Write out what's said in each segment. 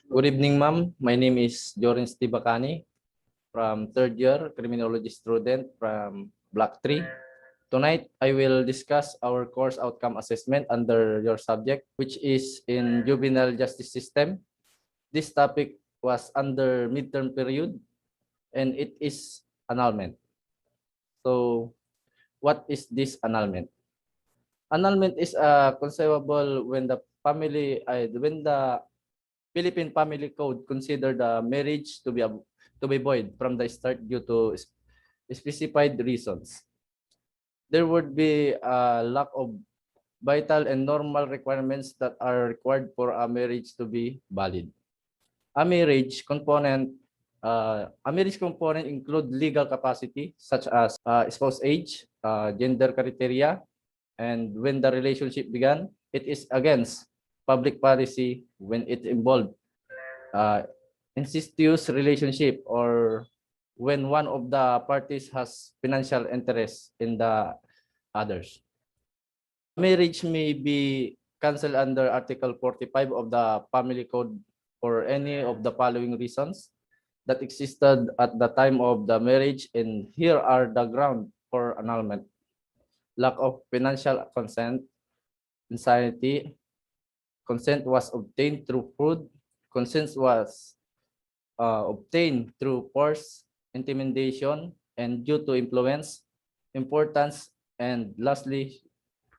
Good evening, ma'am. My name is Jorin Bacani from third year criminology student from Block 3. Tonight, I will discuss our course outcome assessment under your subject, which is in juvenile justice system. This topic was under midterm period and it is annulment. So, what is this annulment? Annulment is conceivable when the Philippine Family Code consider the marriage to be void from the start due to specified reasons. There would be a lack of vital and normal requirements that are required for a marriage to be valid. A marriage component include legal capacity such as spouse age, gender criteria, and when the relationship began. It is against public policy when it involved uh, incestuous relationship or when one of the parties has financial interest in the others. Marriage may be cancelled under Article 45 of the Family Code for any of the following reasons that existed at the time of the marriage, and here are the ground for annulment: lack of financial consent, insanity, consent was obtained through fraud, consent was obtained through force, intimidation, and due to influence, importance, and lastly,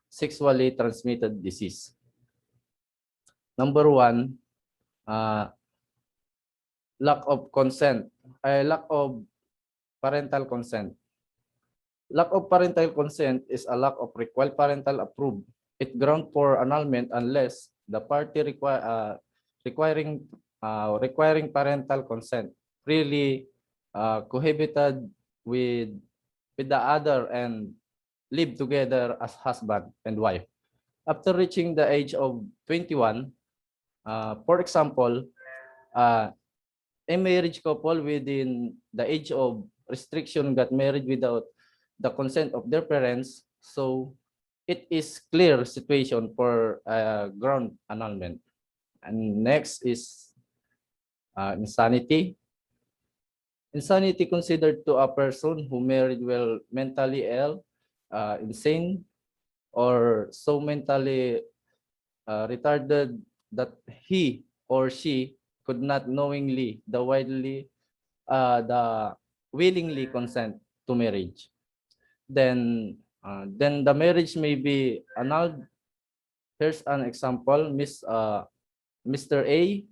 sexually transmitted disease. Number one, uh, lack of consent, lack of parental consent. Lack of parental consent is a lack of required parental approval. It ground for annulment unless the party requiring parental consent really cohabited with the other and live together as husband and wife. After reaching the age of 21, for example, a marriage couple within the age of restriction got married without the consent of their parents, so it is clear situation for ground annulment. And next is insanity. Insanity considered to a person who married while mentally ill, insane, or so mentally retarded that he or she could not knowingly, the willingly consent to marriage. Then the marriage may be annulled. Here's an example: Mr. A,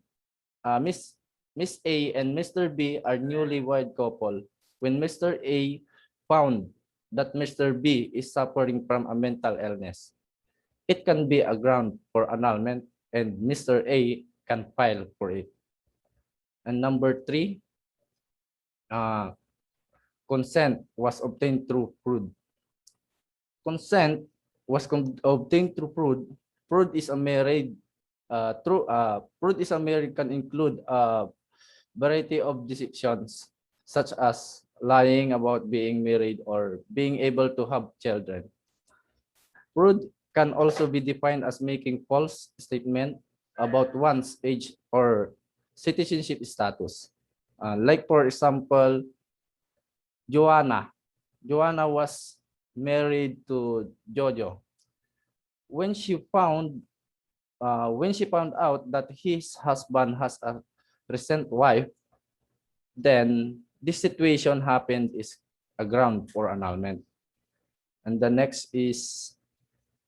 Miss A and Mr. B are newlywed couple. When Mr. A found that Mr. B is suffering from a mental illness, it can be a ground for annulment and Mr. A can file for it. And number three, consent was obtained through fraud. Consent was obtained through fraud. Fraud is a married fraud is a married can include a variety of deceptions such as lying about being married or being able to have children. Fraud can also be defined as making false statement about one's age or citizenship status. Like for example, Joanna. Joanna was married to Jojo. When she found out that his husband has a recent wife, then this situation happened is a ground for annulment. And the next is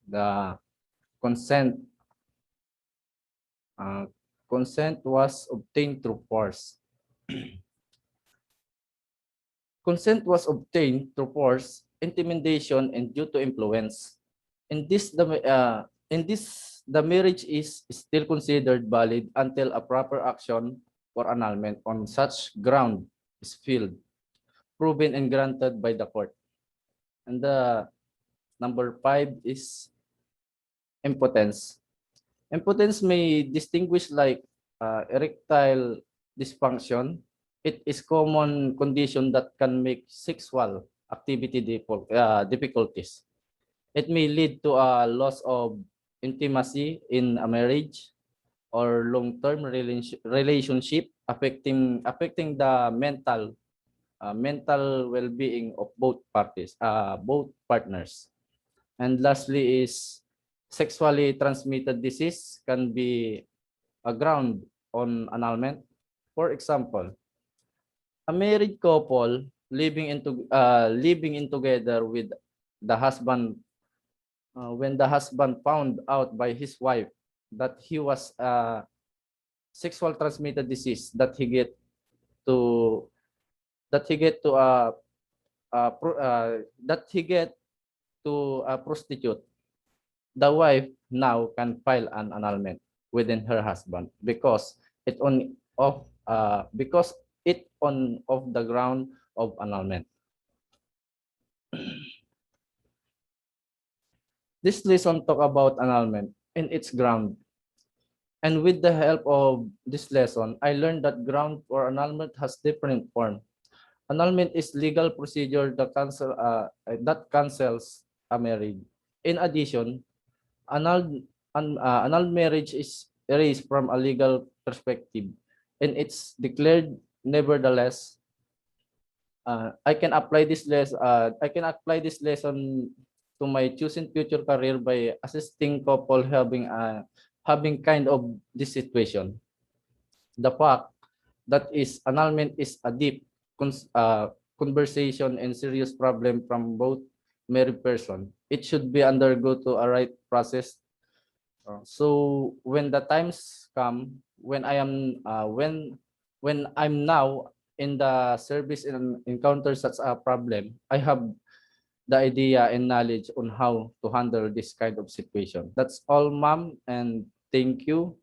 the consent. Consent was obtained through force. Consent was obtained through force, intimidation, and due to influence. In this, the marriage is still considered valid until a proper action for annulment on such ground is filed, proven, and granted by the court. And the number 5 is impotence. Impotence may distinguish like erectile dysfunction. It is common condition that can make sexual activity difficulties. It may lead to a loss of intimacy in a marriage, or long-term relationship affecting the mental well-being of both parties, both partners. And lastly is sexually transmitted disease can be a ground on annulment. For example, a married couple living in together with the husband, when the husband found out by his wife that he was sexual transmitted disease, to that he get to that he get to a prostitute, the wife now can file an annulment within her husband because because it on of the ground of annulment. This lesson talk about annulment in its ground. And with the help of this lesson, I learned that ground for annulment has different form. Annulment is legal procedure that cancels a marriage. In addition, annulled marriage is erased from a legal perspective, and it's declared. Nevertheless, I can apply this lesson to my choosing future career by assisting couple having kind of this situation. The fact that is annulment is a deep conversation and serious problem from both married person. It should be undergo to a right process. So when the times come when I am when I'm now in the service and encounter such a problem, I have the idea and knowledge on how to handle this kind of situation. That's all, ma'am, and thank you.